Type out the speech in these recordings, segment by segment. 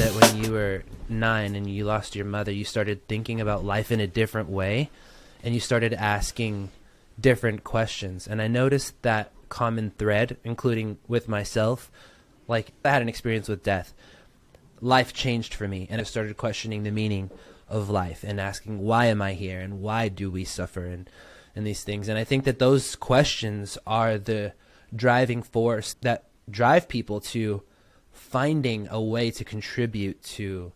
that when you were 9 and you lost your mother, you started thinking about life in a different way, and you started asking different questions. And I noticed that common thread, including with myself. Like, I had an experience with death. Life changed for me, and I started questioning the meaning of life and asking, why am I here, and why do we suffer, and these things. And I think that those questions are the driving force that drive people to finding a way to contribute to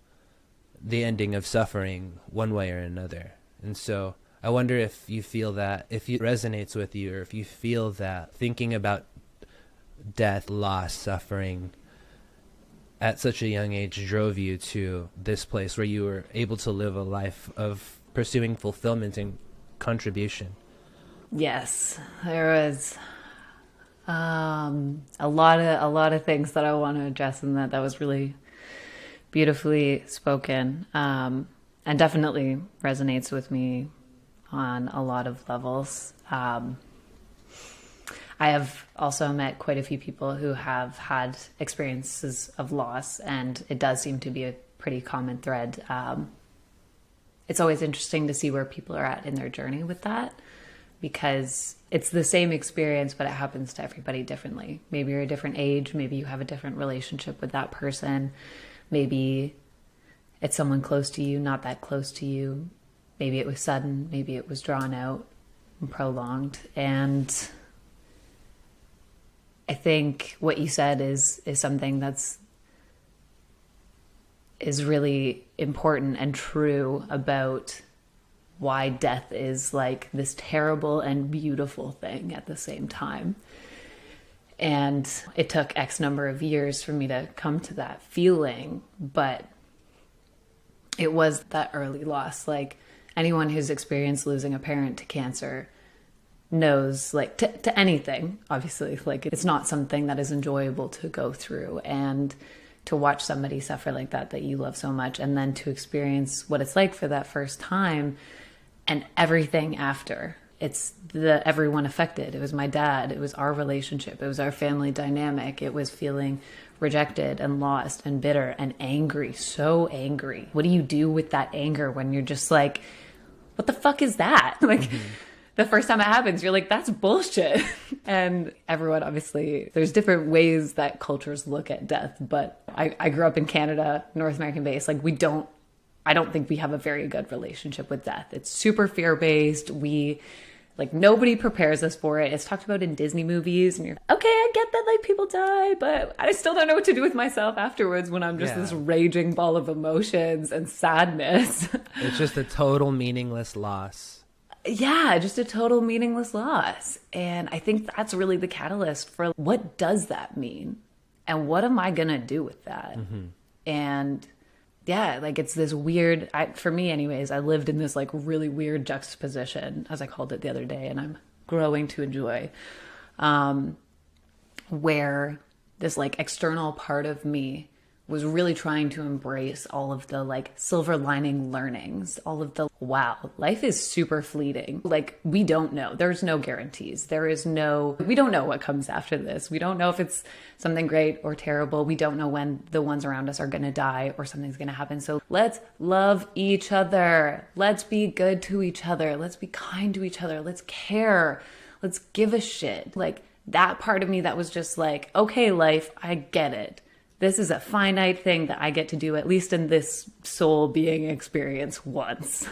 the ending of suffering one way or another. And so I wonder if you feel that, if it resonates with you, or if you feel that thinking about death, loss, suffering at such a young age drove you to this place where you were able to live a life of pursuing fulfillment and contribution. Yes, there was a lot of things that I want to address in that. That was really beautifully spoken, and definitely resonates with me on a lot of levels. I have also met quite a few people who have had experiences of loss, and it does seem to be a pretty common thread. It's always interesting to see where people are at in their journey with that, because it's the same experience, but it happens to everybody differently. Maybe you're a different age. Maybe you have a different relationship with that person. Maybe it's someone close to you, not that close to you. Maybe it was sudden. Maybe it was drawn out and prolonged. And I think what you said is something is really important and true about why death is like this terrible and beautiful thing at the same time. And it took X number of years for me to come to that feeling, but it was that early loss. Like, anyone who's experienced losing a parent to cancer knows, like, to anything, obviously, like, it's not something that is enjoyable to go through. And to watch somebody suffer like that you love so much, and then to experience what it's like for that first time and everything after. It's everyone affected. It was my dad. It was our relationship. It was our family dynamic. It was feeling rejected and lost and bitter and angry, so angry. What do you do with that anger when you're just like, what the fuck is that? Like, the first time it happens, you're like, that's bullshit. And everyone, obviously, there's different ways that cultures look at death. But I grew up in Canada, North American based. Like, I don't think we have a very good relationship with death. It's super fear-based. Nobody prepares us for it. It's talked about in Disney movies, and you're, okay, I get that, like, people die, but I still don't know what to do with myself afterwards when I'm just this raging ball of emotions and sadness. It's just a total meaningless loss. Yeah, just a total meaningless loss. And I think that's really the catalyst for what does that mean? And what am I going to do with that? Mm-hmm. And yeah, like, it's this weird, for me anyways, I lived in this like really weird juxtaposition, as I called it the other day, and I'm growing to enjoy, where this like external part of me was really trying to embrace all of the like silver lining learnings, all of the, wow, life is super fleeting. Like, we don't know. There's no guarantees. We don't know what comes after this. We don't know if it's something great or terrible. We don't know when the ones around us are going to die or something's going to happen. So let's love each other. Let's be good to each other. Let's be kind to each other. Let's care. Let's give a shit. Like, that part of me that was just like, okay, life, I get it. This is a finite thing that I get to do, at least in this soul being experience once.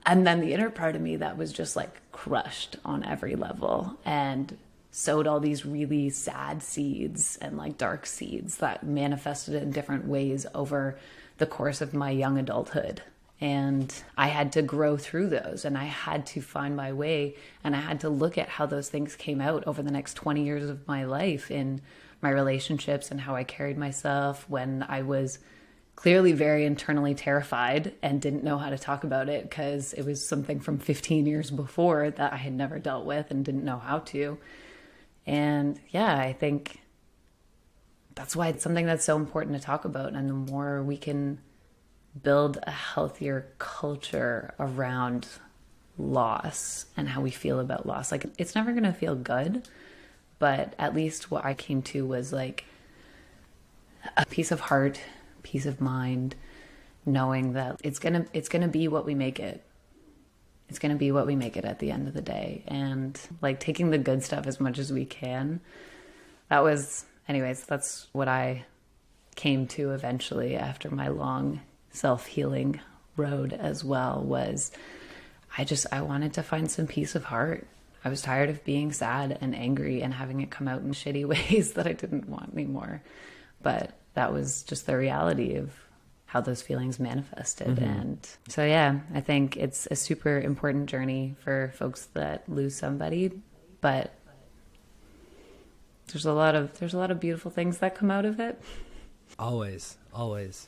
And then the inner part of me that was just like crushed on every level and sowed all these really sad seeds and like dark seeds that manifested in different ways over the course of my young adulthood. And I had to grow through those, and I had to find my way, and I had to look at how those things came out over the next 20 years of my life in my relationships and how I carried myself when I was clearly very internally terrified and didn't know how to talk about it because it was something from 15 years before that I had never dealt with and didn't know how to. And yeah, I think that's why it's something that's so important to talk about. And the more we can build a healthier culture around loss and how we feel about loss, like, it's never going to feel good. But at least what I came to was like a piece of heart, peace of mind, knowing that it's gonna be what we make it. It's gonna be what we make it at the end of the day, and like taking the good stuff as much as we can. That's what I came to eventually after my long self-healing road as well. Was I wanted to find some peace of heart. I was tired of being sad and angry and having it come out in shitty ways that I didn't want anymore. But that was just the reality of how those feelings manifested. And so, yeah, I think it's a super important journey for folks that lose somebody, but there's a lot of beautiful things that come out of it. Always, always.